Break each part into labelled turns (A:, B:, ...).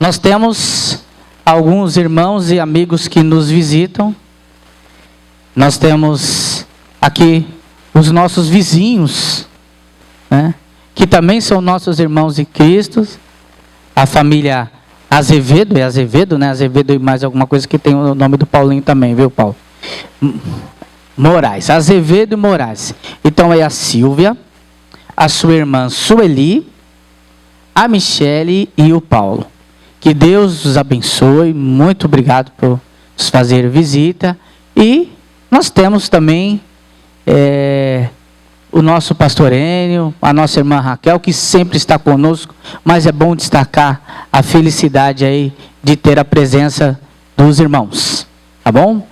A: Nós temos alguns irmãos e amigos que nos visitam. Nós temos aqui os nossos vizinhos, né, que também são nossos irmãos em Cristo. A família Azevedo, é Azevedo, né? Azevedo e mais alguma coisa que tem o nome do Paulinho também, viu, Paulo? Moraes, Azevedo e Moraes. Então é a Silvia, a sua irmã Sueli, a Michele e o Paulo. Que Deus os abençoe, muito obrigado por nos fazer visita. E nós temos também o nosso pastor Enio, a nossa irmã Raquel, que sempre está conosco, mas é bom destacar a felicidade aí de ter a presença dos irmãos, tá bom?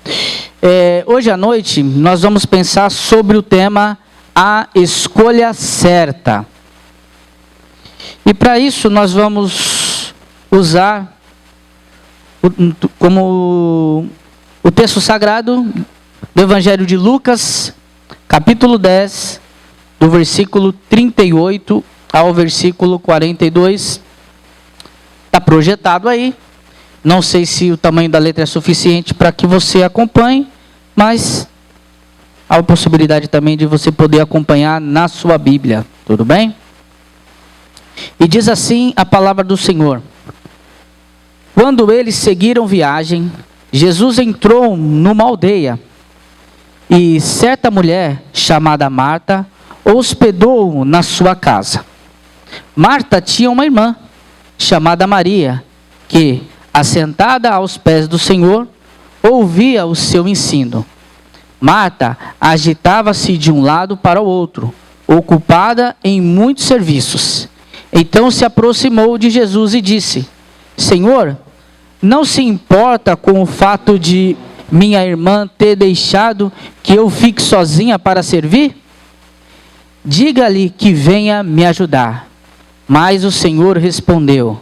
A: Hoje à noite nós vamos pensar sobre o tema A Escolha Certa. E para isso nós vamos usar como o texto sagrado do Evangelho de Lucas, capítulo 10, do versículo 38 ao versículo 42. Está projetado aí. Não sei se o tamanho da letra é suficiente para que você acompanhe, mas há a possibilidade também de você poder acompanhar na sua Bíblia. Tudo bem? E diz assim a palavra do Senhor. Quando eles seguiram viagem, Jesus entrou numa aldeia, e certa mulher, chamada Marta, hospedou-o na sua casa. Marta tinha uma irmã, chamada Maria, que, assentada aos pés do Senhor, ouvia o seu ensino. Marta agitava-se de um lado para o outro, ocupada em muitos serviços. Então se aproximou de Jesus e disse: Senhor, não se importa com o fato de minha irmã ter deixado que eu fique sozinha para servir? Diga-lhe que venha me ajudar. Mas o Senhor respondeu: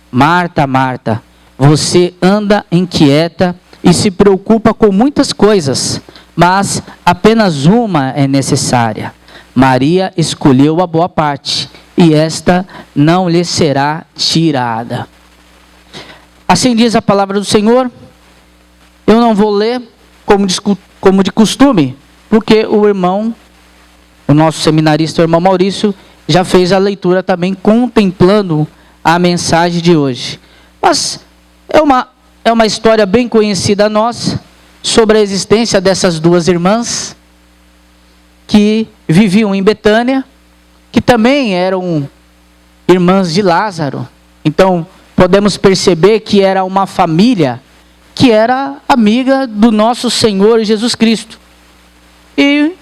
A: Marta, Marta, você anda inquieta e se preocupa com muitas coisas, mas apenas uma é necessária. Maria escolheu a boa parte, e esta não lhe será tirada. Assim diz a palavra do Senhor. Eu não vou ler como de costume, porque o nosso seminarista, o irmão Maurício, já fez a leitura também contemplando a mensagem de hoje. Mas é uma história bem conhecida nossa, sobre a existência dessas duas irmãs, que viviam em Betânia, que também eram irmãs de Lázaro. Então, podemos perceber que era uma família que era amiga do nosso Senhor Jesus Cristo. E,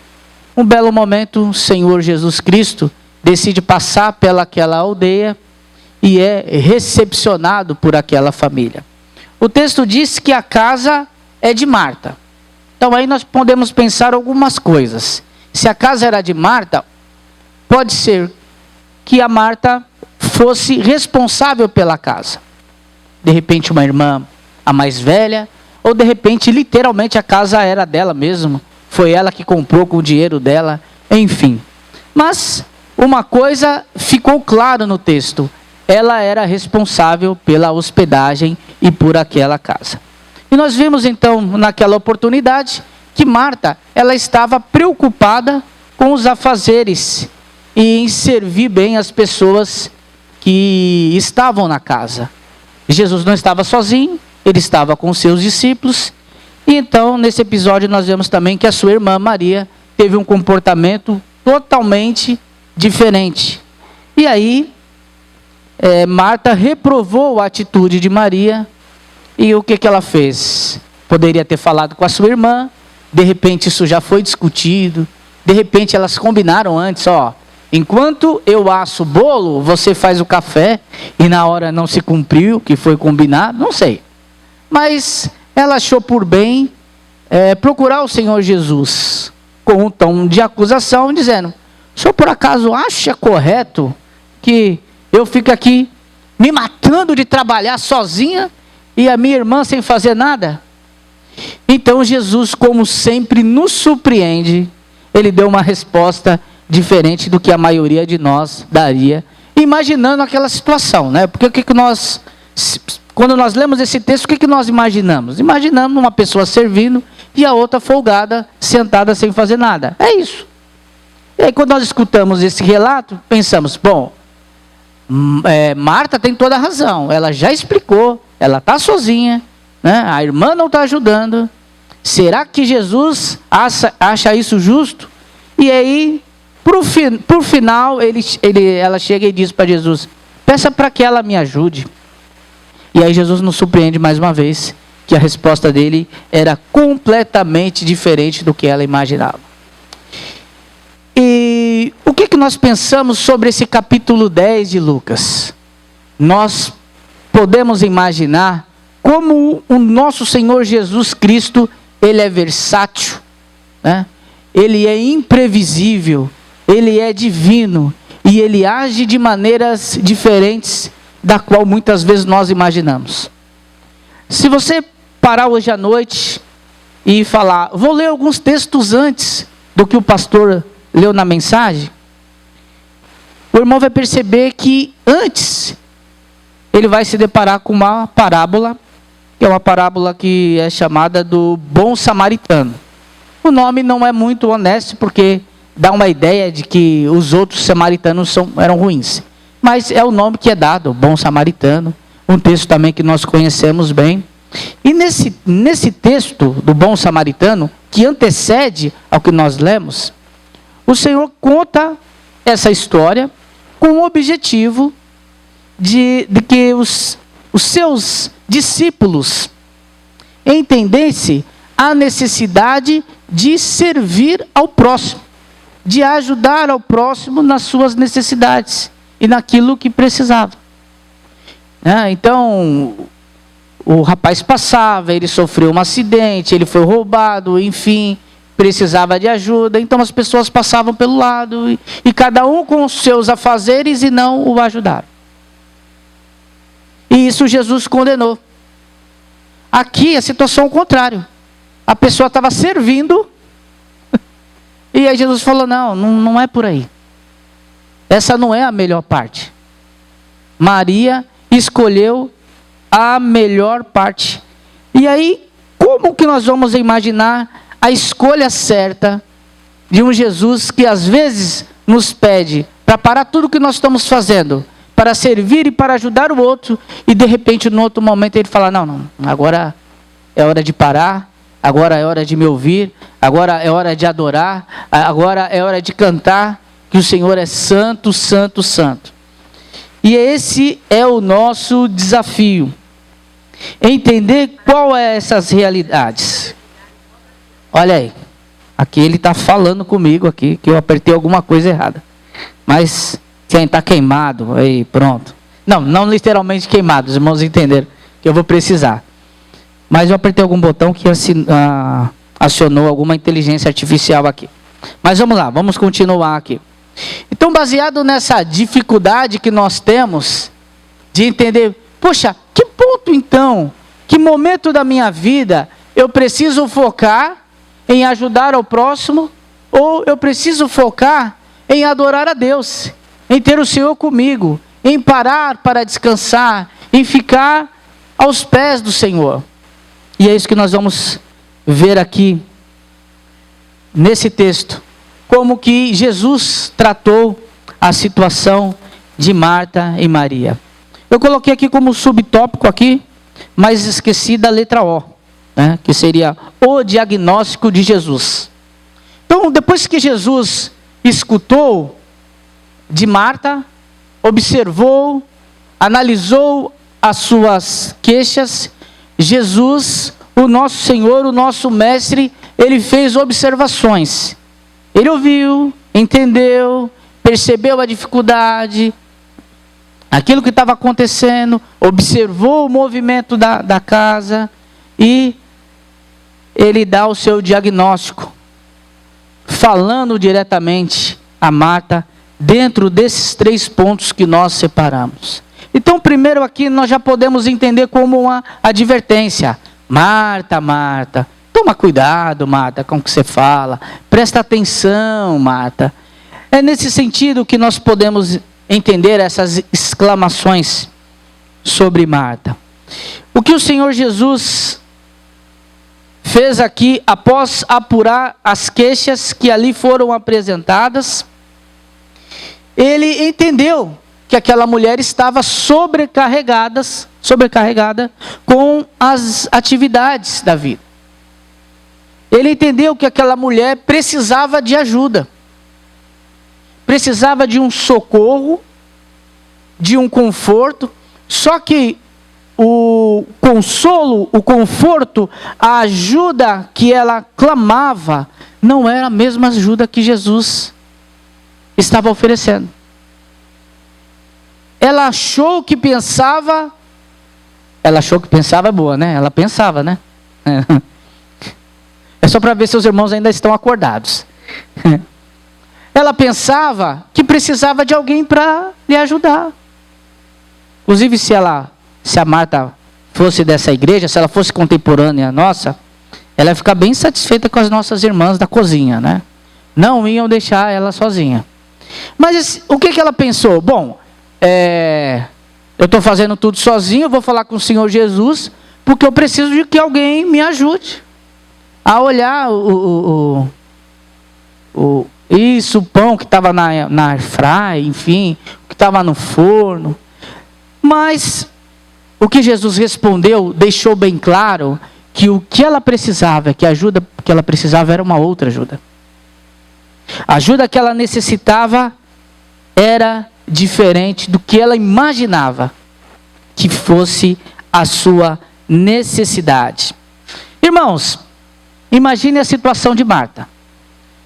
A: um belo momento, o Senhor Jesus Cristo decide passar pelaquela aldeia e é recepcionado por aquela família. O texto diz que a casa é de Marta. Então, aí nós podemos pensar algumas coisas. Se a casa era de Marta, pode ser que a Marta fosse responsável pela casa. De repente, uma irmã, a mais velha, ou de repente, literalmente, a casa era dela mesmo. Foi ela que comprou com o dinheiro dela, enfim. Mas uma coisa ficou claro no texto: ela era responsável pela hospedagem e por aquela casa. E nós vimos então, naquela oportunidade, que Marta, ela estava preocupada com os afazeres e em servir bem as pessoas que estavam na casa. Jesus não estava sozinho, ele estava com seus discípulos. E então, nesse episódio, nós vemos também que a sua irmã Maria teve um comportamento totalmente diferente. E aí, Marta reprovou a atitude de Maria. E o que ela fez? Poderia ter falado com a sua irmã. De repente, isso já foi discutido. De repente, elas combinaram antes, enquanto eu asso o bolo, você faz o café, e na hora não se cumpriu o que foi combinado, não sei. Mas ela achou por bem procurar o Senhor Jesus com um tom de acusação, dizendo: o senhor por acaso acha correto que eu fique aqui me matando de trabalhar sozinha e a minha irmã sem fazer nada? Então Jesus, como sempre, nos surpreende. Ele deu uma resposta diferente do que a maioria de nós daria, imaginando aquela situação, né? Porque o que nós quando nós lemos esse texto, o que nós imaginamos? Imaginamos uma pessoa servindo e a outra folgada, sentada sem fazer nada. É isso. E aí quando nós escutamos esse relato, pensamos, bom, Marta tem toda a razão, ela já explicou, ela está sozinha, né? A irmã não está ajudando. Será que Jesus acha isso justo? E aí, por final, ela chega e diz para Jesus, peça para que ela me ajude. E aí Jesus nos surpreende mais uma vez, que a resposta dele era completamente diferente do que ela imaginava. E o que nós pensamos sobre esse capítulo 10 de Lucas? Nós podemos imaginar como o nosso Senhor Jesus Cristo, ele é versátil, né? Ele é imprevisível, ele é divino, e ele age de maneiras diferentes da qual muitas vezes nós imaginamos. Se você parar hoje à noite e falar, vou ler alguns textos antes do que o pastor leu na mensagem, o irmão vai perceber que antes ele vai se deparar com uma parábola, que é uma parábola que é chamada do bom samaritano. O nome não é muito honesto, porque dá uma ideia de que os outros samaritanos eram ruins. Mas é o nome que é dado, bom samaritano, um texto também que nós conhecemos bem. E nesse texto do bom samaritano, que antecede ao que nós lemos, o Senhor conta essa história com o objetivo de que os seus discípulos entendessem a necessidade de servir ao próximo, de ajudar ao próximo nas suas necessidades e naquilo que precisava. Então, o rapaz passava, ele sofreu um acidente, ele foi roubado, enfim, precisava de ajuda. Então as pessoas passavam pelo lado e cada um com os seus afazeres e não o ajudaram. E isso Jesus condenou. Aqui a situação é o contrário. A pessoa estava servindo e aí Jesus falou, não é por aí. Essa não é a melhor parte. Maria escolheu a melhor parte. E aí, como que nós vamos imaginar a escolha certa de um Jesus que às vezes nos pede para parar tudo o que nós estamos fazendo, para servir e para ajudar o outro, e de repente, no outro momento, ele fala, não, agora é hora de parar, agora é hora de me ouvir, agora é hora de adorar, agora é hora de cantar, que o Senhor é santo, santo, santo. E esse é o nosso desafio, entender qual é essas realidades. Olha aí, aqui ele está falando comigo aqui, que eu apertei alguma coisa errada. Mas quem está queimado, aí pronto. Não literalmente queimado, os irmãos entenderam que eu vou precisar. Mas eu apertei algum botão que acionou alguma inteligência artificial aqui. Mas vamos lá, vamos continuar aqui. Então, baseado nessa dificuldade que nós temos de entender, poxa, que ponto então, que momento da minha vida eu preciso focar em ajudar ao próximo, ou eu preciso focar em adorar a Deus, em ter o Senhor comigo, em parar para descansar, em ficar aos pés do Senhor. E é isso que nós vamos ver aqui, nesse texto, como que Jesus tratou a situação de Marta e Maria. Eu coloquei aqui como subtópico aqui, mas esqueci da letra O, né, que seria o diagnóstico de Jesus. Então, depois que Jesus escutou de Marta, observou, analisou as suas queixas, Jesus, o nosso Senhor, o nosso Mestre, ele fez observações. Ele ouviu, entendeu, percebeu a dificuldade, aquilo que estava acontecendo, observou o movimento da casa e ele dá o seu diagnóstico, falando diretamente a Marta, dentro desses 3 pontos que nós separamos. Então, primeiro aqui nós já podemos entender como uma advertência. Marta, Marta, toma cuidado, Marta, com o que você fala. Presta atenção, Marta. É nesse sentido que nós podemos entender essas exclamações sobre Marta. O que o Senhor Jesus fez aqui, após apurar as queixas que ali foram apresentadas, ele entendeu que aquela mulher estava sobrecarregada com as atividades da vida. Ele entendeu que aquela mulher precisava de ajuda, precisava de um socorro, de um conforto. Só que o consolo, o conforto, a ajuda que ela clamava, não era a mesma ajuda que Jesus estava oferecendo. Ela achou que pensava é boa, né? Ela pensava, né? É só para ver se os irmãos ainda estão acordados. Ela pensava que precisava de alguém para lhe ajudar. Inclusive, se a Marta fosse dessa igreja, se ela fosse contemporânea nossa, ela ia ficar bem satisfeita com as nossas irmãs da cozinha, né? Não iam deixar ela sozinha. Mas o que ela pensou? Bom, eu estou fazendo tudo sozinho, eu vou falar com o Senhor Jesus, porque eu preciso de que alguém me ajude a olhar o pão que estava na airfryer, enfim, que estava no forno. Mas o que Jesus respondeu deixou bem claro que o que ela precisava, que a ajuda que ela precisava era uma outra ajuda. A ajuda que ela necessitava era diferente do que ela imaginava que fosse a sua necessidade. Irmãos, imagine a situação de Marta.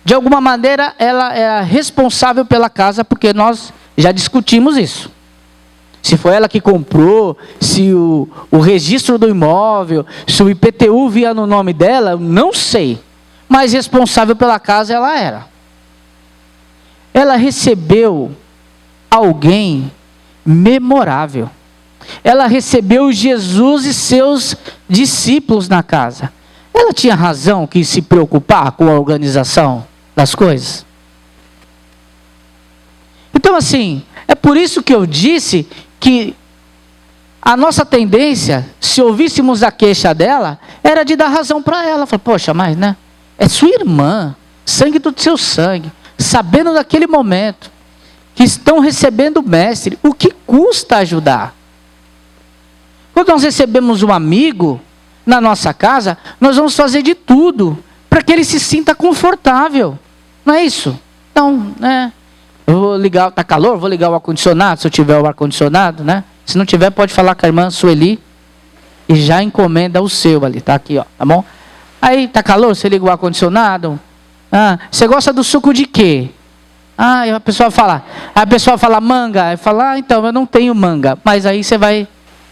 A: De alguma maneira, ela era responsável pela casa, porque nós já discutimos isso. Se foi ela que comprou, se o registro do imóvel, se o IPTU via no nome dela, eu não sei. Mas responsável pela casa ela era. Ela recebeu alguém memorável. Ela recebeu Jesus e seus discípulos na casa. Ela tinha razão que se preocupar com a organização das coisas. Então assim, é por isso que eu disse que a nossa tendência, se ouvíssemos a queixa dela, era de dar razão para ela. Falar, poxa, mas né, é sua irmã, sangue do seu sangue, sabendo daquele momento, que estão recebendo o mestre, o que custa ajudar? Quando nós recebemos um amigo na nossa casa, nós vamos fazer de tudo para que ele se sinta confortável. Não é isso? Então, né? Eu vou ligar, tá calor? Vou ligar o ar-condicionado, se eu tiver o ar-condicionado, né? Se não tiver, pode falar com a irmã Sueli e já encomenda o seu ali, tá aqui, ó, tá bom? Aí, tá calor? Você liga o ar-condicionado? Ah, você gosta do suco de quê? Ah, e a pessoa fala manga. Aí fala, então, eu não tenho manga. Mas aí você vai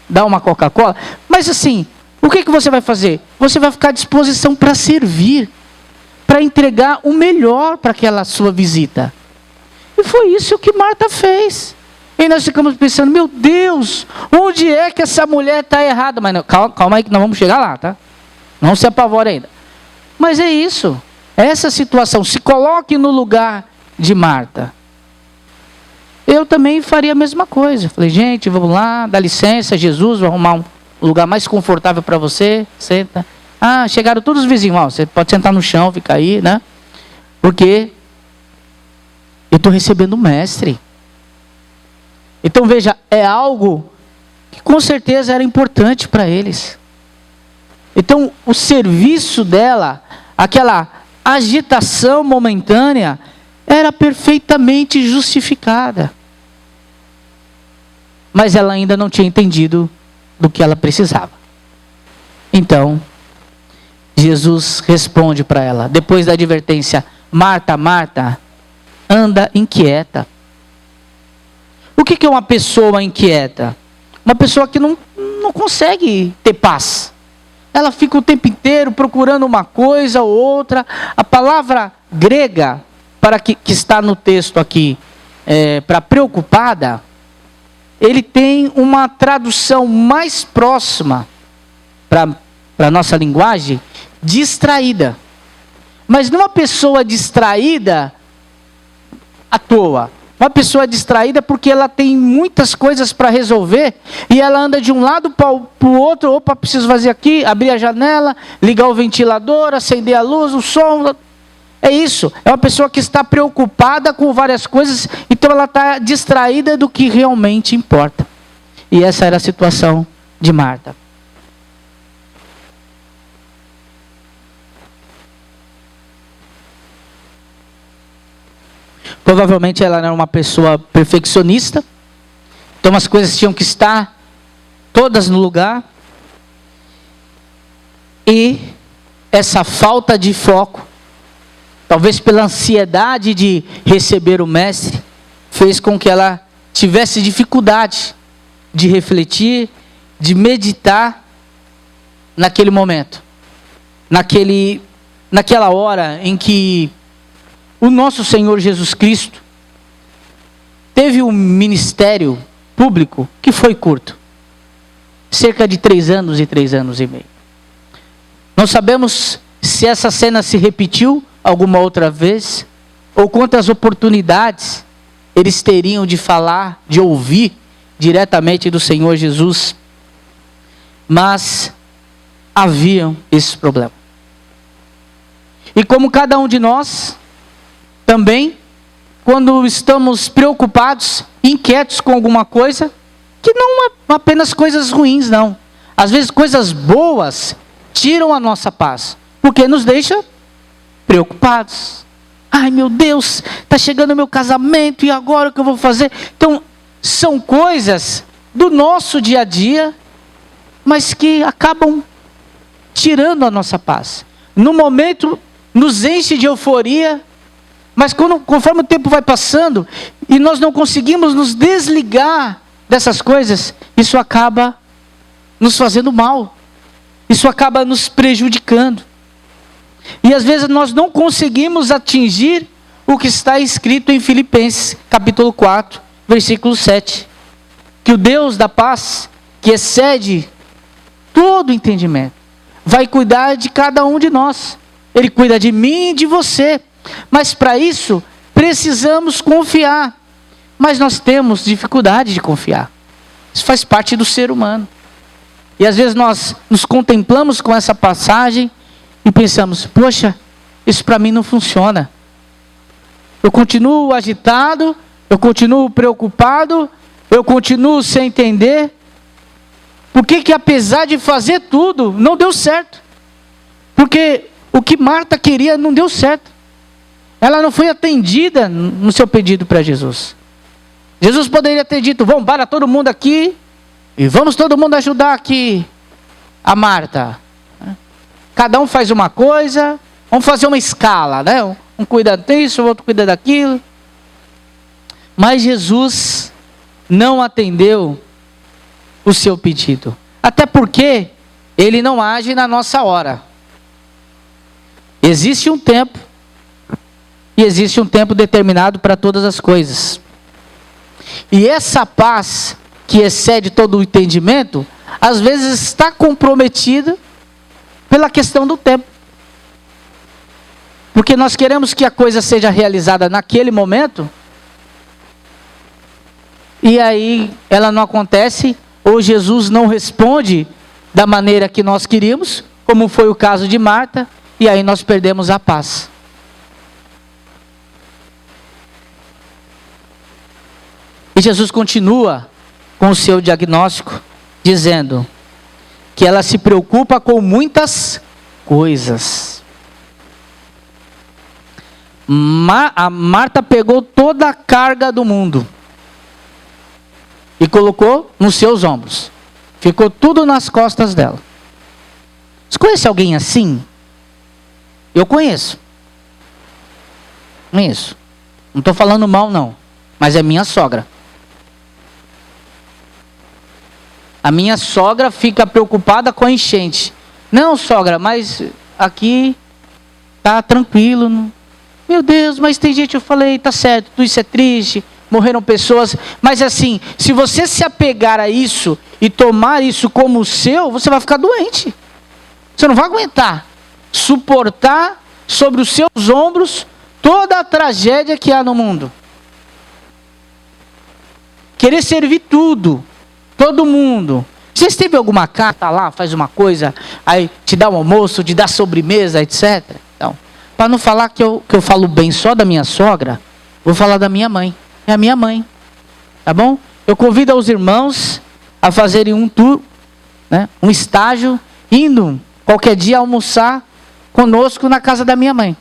A: dar uma Coca-Cola. Mas assim, o que você vai fazer? Você vai ficar à disposição para servir, para entregar o melhor para aquela sua visita. E foi isso que Marta fez. E nós ficamos pensando, meu Deus, onde é que essa mulher está errada? Mas não, calma aí que nós vamos chegar lá, tá? Não se apavore ainda. Mas é isso, essa situação. Se coloque no lugar de Marta. Eu também faria a mesma coisa. Falei, gente, vamos lá, dá licença, Jesus, vou arrumar um lugar mais confortável para você. Senta. Ah, chegaram todos os vizinhos. Ó, você pode sentar no chão, ficar aí, né? Porque eu estou recebendo o mestre. Então veja, é algo que com certeza era importante para eles. Então o serviço dela, aquela agitação momentânea, era perfeitamente justificada. Mas ela ainda não tinha entendido do que ela precisava. Então, Jesus responde para ela, depois da advertência, Marta, Marta, anda inquieta. O que é uma pessoa inquieta? Uma pessoa que não consegue ter paz. Ela fica o tempo inteiro procurando uma coisa ou outra. A palavra grega, para que está no texto aqui, para preocupada, ele tem uma tradução mais próxima para a nossa linguagem, distraída. Mas não uma pessoa distraída à toa. Uma pessoa distraída porque ela tem muitas coisas para resolver e ela anda de um lado para o outro. Opa, preciso fazer aqui, abrir a janela, ligar o ventilador, acender a luz, o som. É isso. É uma pessoa que está preocupada com várias coisas, então ela está distraída do que realmente importa. E essa era a situação de Marta. Provavelmente ela era uma pessoa perfeccionista. Então as coisas tinham que estar todas no lugar. E essa falta de foco, talvez pela ansiedade de receber o mestre, fez com que ela tivesse dificuldade de refletir, de meditar naquele momento. Naquela hora em que o nosso Senhor Jesus Cristo teve um ministério público que foi curto. Cerca de 3 anos e 3 anos e meio. Não sabemos se essa cena se repetiu alguma outra vez, ou quantas oportunidades eles teriam de falar, de ouvir diretamente do Senhor Jesus. Mas haviam esses problemas. E como cada um de nós, também, quando estamos preocupados, inquietos com alguma coisa, que não é apenas coisas ruins, não. Às vezes coisas boas tiram a nossa paz, porque nos deixa preocupados. Ai meu Deus, está chegando o meu casamento e agora o que eu vou fazer? Então, são coisas do nosso dia a dia, mas que acabam tirando a nossa paz. No momento, nos enche de euforia, mas conforme o tempo vai passando e nós não conseguimos nos desligar dessas coisas, isso acaba nos fazendo mal. Isso acaba nos prejudicando. E às vezes nós não conseguimos atingir o que está escrito em Filipenses, capítulo 4, versículo 7. Que o Deus da paz, que excede todo entendimento, vai cuidar de cada um de nós. Ele cuida de mim e de você. Mas para isso, precisamos confiar. Mas nós temos dificuldade de confiar. Isso faz parte do ser humano. E às vezes nós nos contemplamos com essa passagem e pensamos, poxa, isso para mim não funciona. Eu continuo agitado, eu continuo preocupado, eu continuo sem entender. Por que apesar de fazer tudo, não deu certo? Porque o que Marta queria não deu certo. Ela não foi atendida no seu pedido para Jesus. Jesus poderia ter dito, vamos para todo mundo aqui e vamos todo mundo ajudar aqui a Marta. Cada um faz uma coisa, vamos fazer uma escala, né? Um cuida disso, o outro cuida daquilo. Mas Jesus não atendeu o seu pedido. Até porque ele não age na nossa hora. Existe um tempo. E existe um tempo determinado para todas as coisas. E essa paz que excede todo o entendimento, às vezes está comprometida pela questão do tempo. Porque nós queremos que a coisa seja realizada naquele momento, e aí ela não acontece, ou Jesus não responde da maneira que nós queríamos, como foi o caso de Marta, e aí nós perdemos a paz. E Jesus continua com o seu diagnóstico, dizendo que ela se preocupa com muitas coisas. A Marta pegou toda a carga do mundo e colocou nos seus ombros. Ficou tudo nas costas dela. Você conhece alguém assim? Eu conheço. Conheço. Não estou falando mal não, mas é minha sogra. A minha sogra fica preocupada com a enchente. Não, sogra, mas aqui tá tranquilo. Meu Deus, mas tem gente, eu falei, tá certo, tudo isso é triste, morreram pessoas. Mas assim, se você se apegar a isso e tomar isso como seu, você vai ficar doente. Você não vai aguentar suportar sobre os seus ombros toda a tragédia que há no mundo. querer servir tudo, todo mundo. Você teve alguma carta lá, faz uma coisa, aí te dá um almoço, te dá sobremesa, etc. Então, para não falar que eu falo bem só da minha sogra, vou falar da minha mãe. É a minha mãe, tá bom? Eu convido os irmãos a fazerem um tour, né, um estágio, indo qualquer dia almoçar conosco na casa da minha mãe.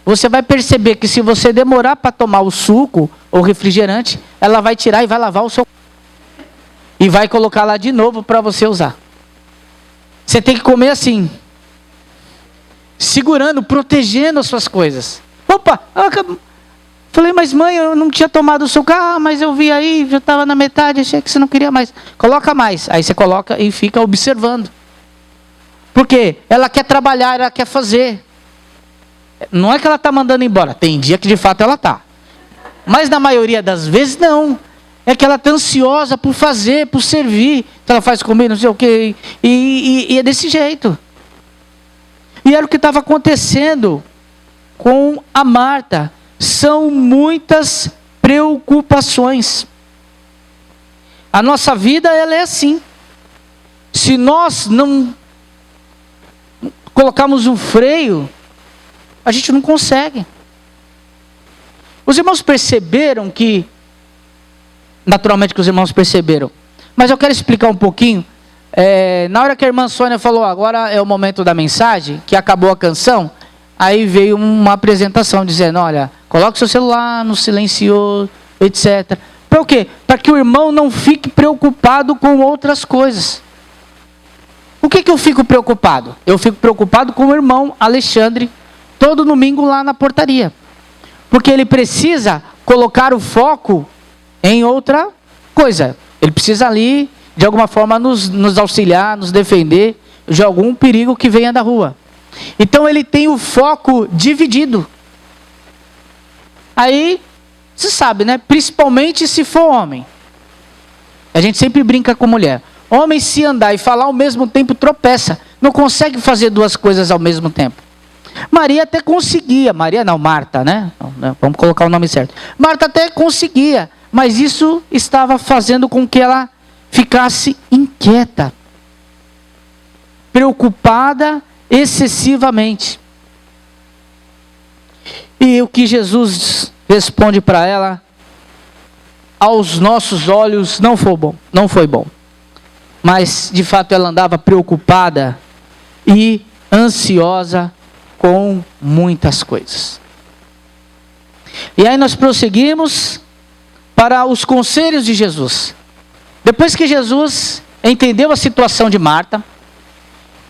A: Você vai perceber que se você demorar para tomar o suco ou refrigerante, ela vai tirar e vai lavar o seu e vai colocar lá de novo para você usar. Você tem que comer assim, segurando, protegendo as suas coisas. Opa, falei, mas mãe, eu não tinha tomado o suco. Ah, mas eu vi aí, já estava na metade, achei que você não queria mais. Coloca mais. Aí você coloca e fica observando. Por quê? Ela quer trabalhar, ela quer fazer. Não é que ela está mandando embora. Tem dia que de fato ela está. Mas na maioria das vezes não. É que ela está ansiosa por fazer, por servir. Então ela faz comigo, não sei o quê. E é desse jeito. E era o que estava acontecendo com a Marta. São muitas preocupações. A nossa vida, ela é assim. Se nós não colocarmos um freio, a gente não consegue. Os irmãos perceberam que, naturalmente que os irmãos perceberam, mas eu quero explicar um pouquinho. Na hora que a irmã Sônia falou, agora é o momento da mensagem, que acabou a canção, aí veio uma apresentação dizendo, olha, coloque seu celular no silencioso, etc. Para o quê? Para que o irmão não fique preocupado com outras coisas. O que eu fico preocupado? Eu fico preocupado com o irmão Alexandre, todo domingo lá na portaria. Porque ele precisa colocar o foco em outra coisa. Ele precisa ali, de alguma forma, nos auxiliar, nos defender de algum perigo que venha da rua. Então ele tem o foco dividido. Aí, você sabe, né? Principalmente se for homem. A gente sempre brinca com mulher. Homem, se andar e falar ao mesmo tempo, tropeça. Não consegue fazer duas coisas ao mesmo tempo. Maria até conseguia. Maria não, Marta, né? Vamos colocar o nome certo. Marta até conseguia. Mas isso estava fazendo com que ela ficasse inquieta. Preocupada excessivamente. E o que Jesus responde para ela, aos nossos olhos não foi bom. Mas de fato ela andava preocupada e ansiosa com muitas coisas. E aí nós prosseguimos para os conselhos de Jesus. Depois que Jesus entendeu a situação de Marta,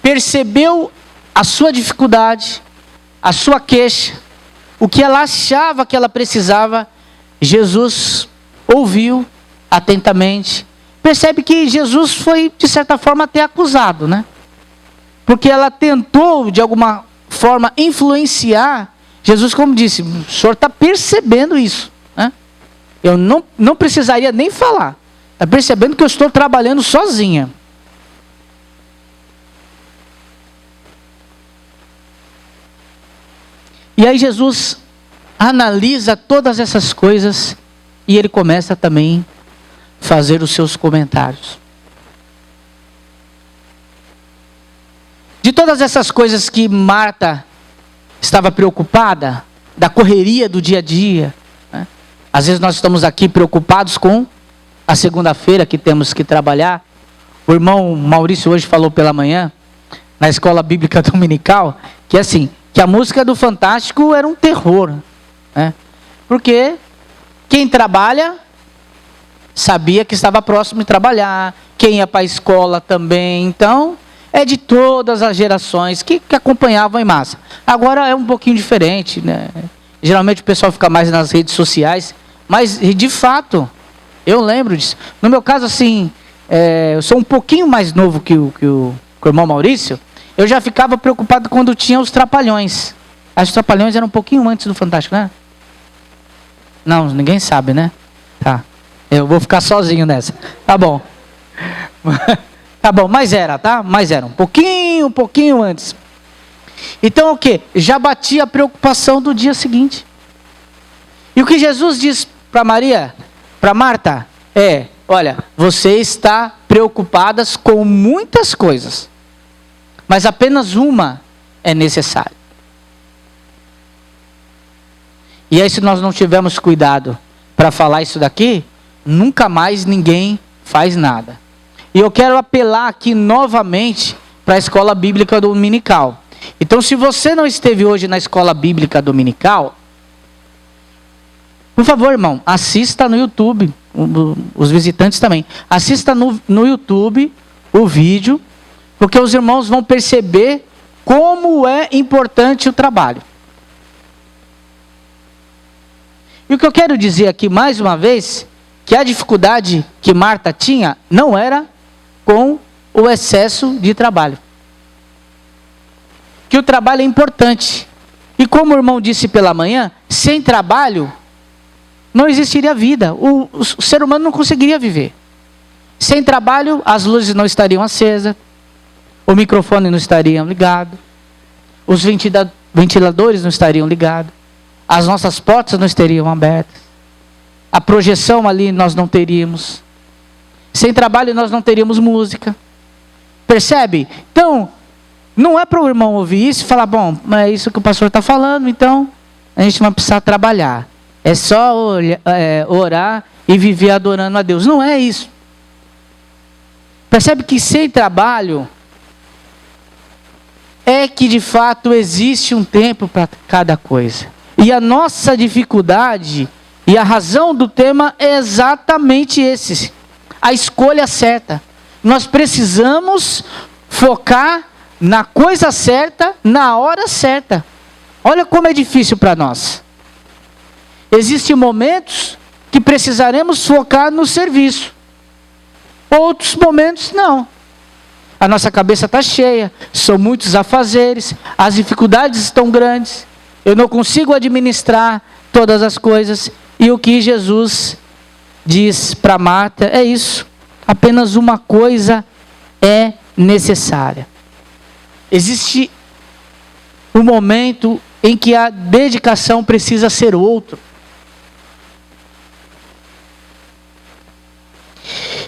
A: percebeu a sua dificuldade, a sua queixa, o que ela achava que ela precisava, Jesus ouviu atentamente. Percebe que Jesus foi, de certa forma, até acusado, né? Porque ela tentou, de alguma forma, influenciar Jesus, como disse, o senhor está percebendo isso, né? Eu não precisaria nem falar. Está percebendo que eu estou trabalhando sozinha. E aí Jesus analisa todas essas coisas e ele começa também a fazer os seus comentários. De todas essas coisas que Marta estava preocupada, da correria do dia a dia, né? Às vezes nós estamos aqui preocupados com a segunda-feira que temos que trabalhar. O irmão Maurício hoje falou pela manhã, na escola bíblica dominical, que assim, que a música do Fantástico era um terror, né? Porque quem trabalha sabia que estava próximo de trabalhar, quem ia para a escola também, então é de todas as gerações que acompanhavam em massa. Agora é um pouquinho diferente, né? Geralmente o pessoal fica mais nas redes sociais, mas de fato, eu lembro disso. No meu caso, assim, eu sou um pouquinho mais novo que o irmão Maurício. Eu já ficava preocupado quando tinha os Trapalhões. Os Trapalhões eram um pouquinho antes do Fantástico, né? Não, ninguém sabe, né? Tá. Eu vou ficar sozinho nessa. Tá bom. Tá bom, mas era, tá? Mas era um pouquinho antes. Então o quê? Já batia a preocupação do dia seguinte. E o que Jesus diz para Maria, para Marta? olha, você está preocupadas com muitas coisas, mas apenas uma é necessária. E aí, se nós não tivermos cuidado para falar isso daqui, nunca mais ninguém faz nada. E eu quero apelar aqui novamente para a escola bíblica dominical. Então, se você não esteve hoje na escola bíblica dominical, por favor, irmão, assista no YouTube, os visitantes também. Assista no YouTube o vídeo, porque os irmãos vão perceber como é importante o trabalho. E o que eu quero dizer aqui mais uma vez, que a dificuldade que Marta tinha não era com o excesso de trabalho. Que o trabalho é importante. E como o irmão disse pela manhã, sem trabalho não existiria vida. O ser humano não conseguiria viver. Sem trabalho, as luzes não estariam acesas, o microfone não estaria ligado, os ventiladores não estariam ligados, as nossas portas não estariam abertas, a projeção ali nós não teríamos. Sem trabalho nós não teríamos música. Percebe? Então, não é para o irmão ouvir isso e falar, bom, é isso que o pastor está falando, então a gente vai precisar trabalhar. É só orar e viver adorando a Deus. Não é isso. Percebe que sem trabalho é que de fato existe um tempo para cada coisa. E a nossa dificuldade e a razão do tema é exatamente esse. A escolha certa. Nós precisamos focar na coisa certa, na hora certa. Olha como é difícil para nós. Existem momentos que precisaremos focar no serviço. Outros momentos não. A nossa cabeça está cheia, são muitos afazeres, as dificuldades estão grandes, eu não consigo administrar todas as coisas. E o que Jesus diz para Marta é isso: apenas uma coisa é necessária. Existe um momento em que a dedicação precisa ser outro.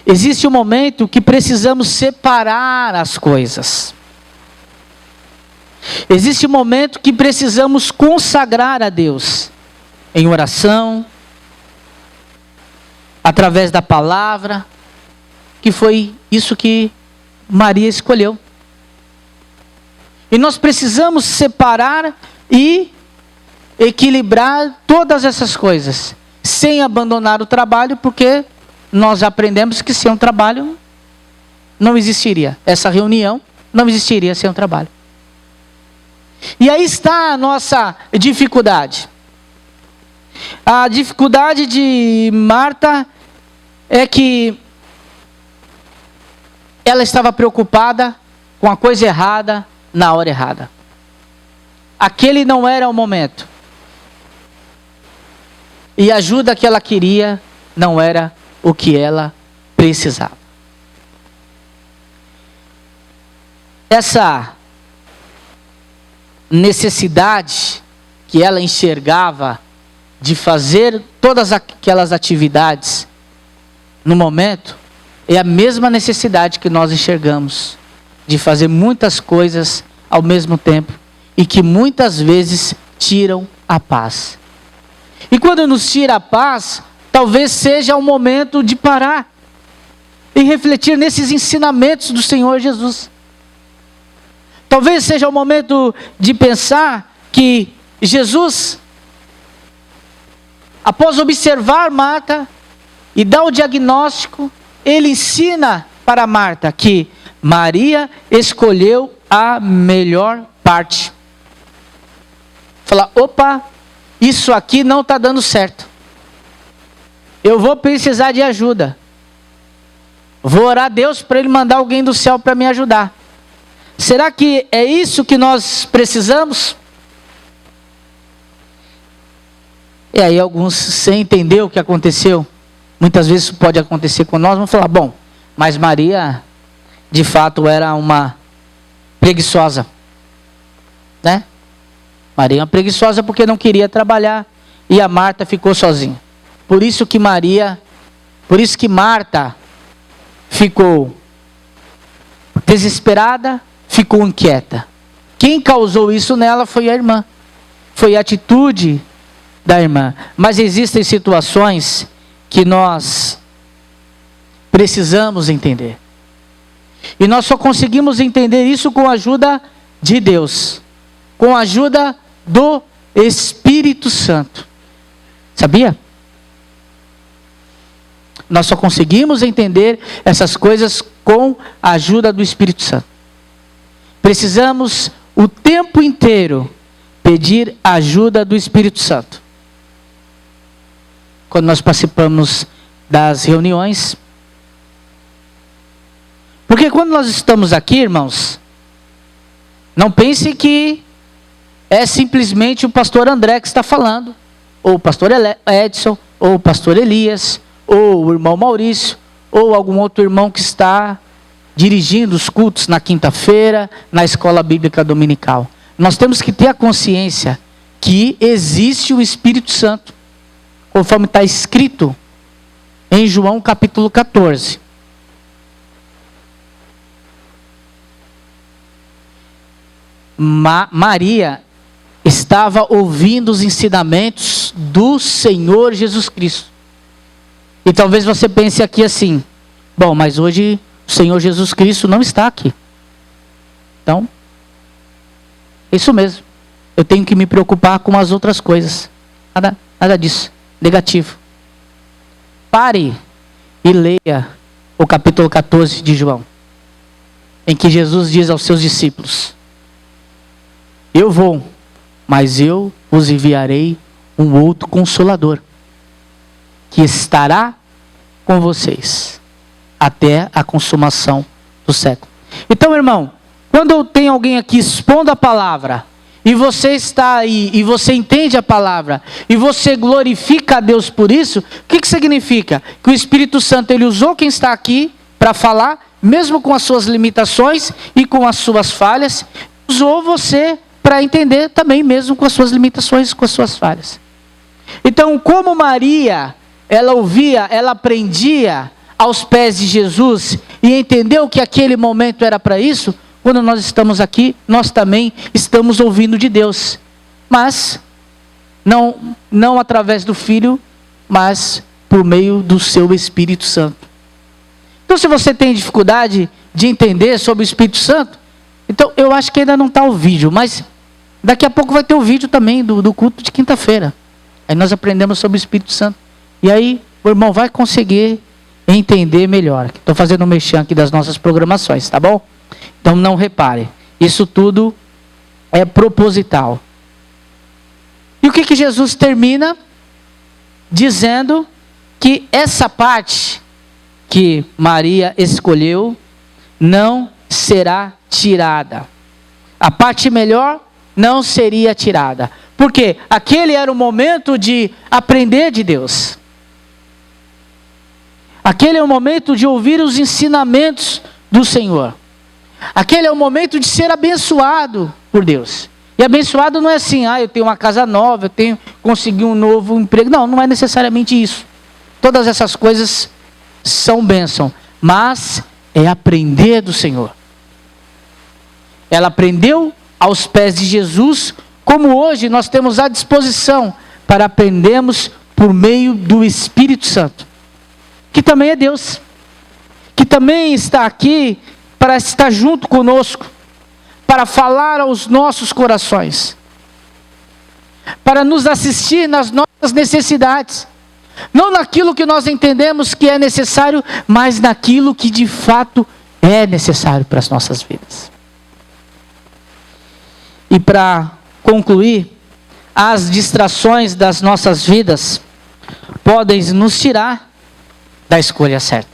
A: Existe um momento que precisamos separar as coisas. Existe um momento que precisamos consagrar a Deus em oração, através da palavra, que foi isso que Maria escolheu. E nós precisamos separar e equilibrar todas essas coisas, sem abandonar o trabalho, porque nós já aprendemos que sem um trabalho não existiria. Essa reunião não existiria sem um trabalho. E aí está a nossa dificuldade. A dificuldade de Marta é que ela estava preocupada com a coisa errada na hora errada. Aquele não era o momento. E a ajuda que ela queria não era o que ela precisava. Essa necessidade que ela enxergava de fazer todas aquelas atividades no momento, é a mesma necessidade que nós enxergamos de fazer muitas coisas ao mesmo tempo e que muitas vezes tiram a paz. E quando nos tira a paz, talvez seja o momento de parar e refletir nesses ensinamentos do Senhor Jesus. Talvez seja o momento de pensar que Jesus, após observar Marta e dar o diagnóstico, ele ensina para Marta que Maria escolheu a melhor parte. Fala, opa, isso aqui não está dando certo. Eu vou precisar de ajuda. Vou orar a Deus para Ele mandar alguém do céu para me ajudar. Será que é isso que nós precisamos? E aí alguns, sem entender o que aconteceu, muitas vezes isso pode acontecer com nós, vão falar, bom, mas Maria, de fato, era uma preguiçosa. Né? Maria é uma preguiçosa porque não queria trabalhar, e a Marta ficou sozinha. Por isso que Maria Por isso que Marta ficou desesperada, ficou inquieta. Quem causou isso nela foi a irmã. Foi a atitude da irmã. Mas existem situações que nós precisamos entender. E nós só conseguimos entender isso com a ajuda de Deus. Com a ajuda do Espírito Santo. Sabia? Nós só conseguimos entender essas coisas com a ajuda do Espírito Santo. Precisamos o tempo inteiro pedir a ajuda do Espírito Santo. Quando nós participamos das reuniões. Porque quando nós estamos aqui, irmãos, não pense que é simplesmente o pastor André que está falando, ou o pastor Edson, ou o pastor Elias, ou o irmão Maurício, ou algum outro irmão que está dirigindo os cultos na quinta-feira, na escola bíblica dominical. Nós temos que ter a consciência que existe o Espírito Santo, conforme está escrito em João capítulo 14. Maria estava ouvindo os ensinamentos do Senhor Jesus Cristo. E talvez você pense aqui assim: bom, mas hoje o Senhor Jesus Cristo não está aqui. Então, é isso mesmo. Eu tenho que me preocupar com as outras coisas. Nada disso. Negativo. Pare e leia o capítulo 14 de João, em que Jesus diz aos seus discípulos: eu vou, mas eu vos enviarei um outro Consolador, que estará com vocês até a consumação do século. Então, irmão, quando eu tenho alguém aqui expondo a palavra, e você está aí, e você entende a palavra, e você glorifica a Deus por isso, o que significa? Que o Espírito Santo, ele usou quem está aqui para falar, mesmo com as suas limitações e com as suas falhas, usou você para entender também, mesmo com as suas limitações e com as suas falhas. Então, como Maria, ela ouvia, ela aprendia aos pés de Jesus e entendeu que aquele momento era para isso, quando nós estamos aqui, nós também estamos ouvindo de Deus. Mas, não através do Filho, mas por meio do seu Espírito Santo. Então, se você tem dificuldade de entender sobre o Espírito Santo, então eu acho que ainda não está o vídeo, mas daqui a pouco vai ter o vídeo também do culto de quinta-feira. Aí nós aprendemos sobre o Espírito Santo. E aí o irmão vai conseguir entender melhor. Estou fazendo um merchan aqui das nossas programações, tá bom? Então não repare. Isso tudo é proposital. E o que Jesus termina? Dizendo que essa parte que Maria escolheu não será tirada. A parte melhor não seria tirada. Porque aquele era o momento de aprender de Deus. Aquele é o momento de ouvir os ensinamentos do Senhor. Aquele é o momento de ser abençoado por Deus. E abençoado não é assim: eu tenho uma casa nova, eu consegui um novo emprego. Não é necessariamente isso. Todas essas coisas são bênção. Mas é aprender do Senhor. Ela aprendeu aos pés de Jesus, como hoje nós temos à disposição para aprendermos por meio do Espírito Santo, que também é Deus, que também está aqui para estar junto conosco, para falar aos nossos corações, para nos assistir nas nossas necessidades, não naquilo que nós entendemos que é necessário, mas naquilo que de fato é necessário para as nossas vidas. E para concluir, as distrações das nossas vidas podem nos tirar da escolha certa.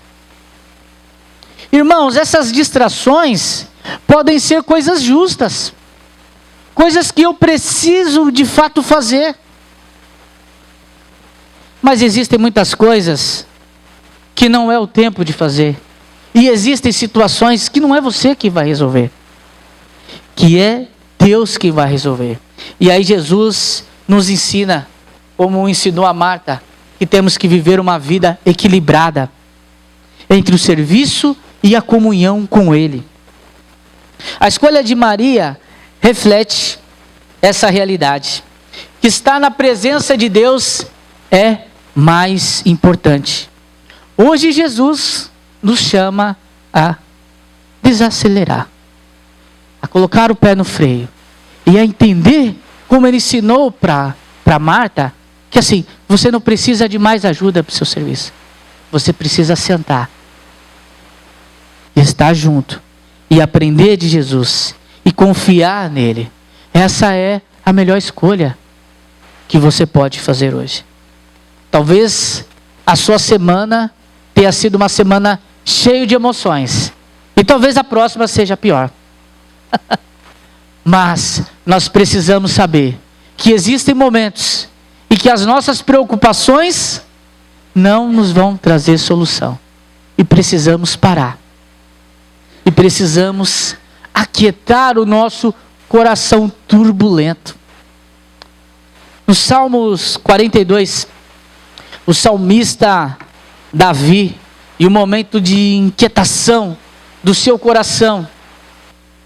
A: Irmãos, essas distrações podem ser coisas justas, coisas que eu preciso de fato fazer. Mas existem muitas coisas que não é o tempo de fazer. E existem situações que não é você que vai resolver, que é Deus que vai resolver. E aí Jesus nos ensina, como ensinou a Marta, que temos que viver uma vida equilibrada entre o serviço e a comunhão com Ele. A escolha de Maria reflete essa realidade. Que estar na presença de Deus é mais importante. Hoje Jesus nos chama a desacelerar, a colocar o pé no freio e a entender, como Ele ensinou para Marta, que assim, você não precisa de mais ajuda para o seu serviço. Você precisa sentar, estar junto e aprender de Jesus e confiar nele. Essa é a melhor escolha que você pode fazer hoje. Talvez a sua semana tenha sido uma semana cheia de emoções. E talvez a próxima seja pior. Mas nós precisamos saber que existem momentos e que as nossas preocupações não nos vão trazer solução. E precisamos parar. E precisamos aquietar o nosso coração turbulento. No Salmos 42, o salmista Davi, em um momento de inquietação do seu coração,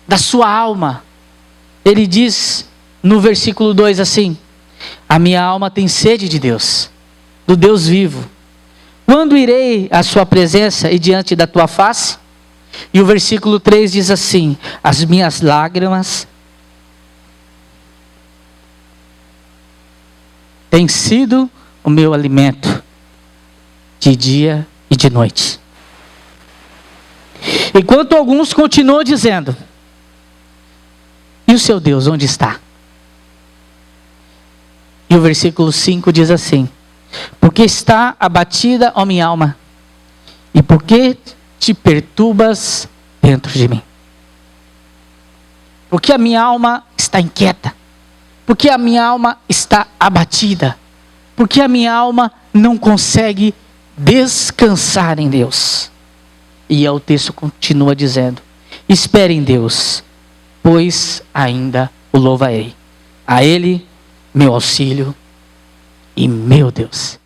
A: da sua alma, ele diz no versículo 2 assim: a minha alma tem sede de Deus, do Deus vivo. Quando irei à sua presença e diante da tua face? E o versículo 3 diz assim: as minhas lágrimas têm sido o meu alimento de dia e de noite. Enquanto alguns continuam dizendo: e o seu Deus onde está? E o versículo 5 diz assim: porque está abatida, ó minha alma, e porque te perturbas dentro de mim? Porque a minha alma está inquieta, porque a minha alma está abatida, porque a minha alma não consegue descansar em Deus. E o texto continua dizendo: espere em Deus, pois ainda o louvarei. A Ele, meu auxílio e meu Deus.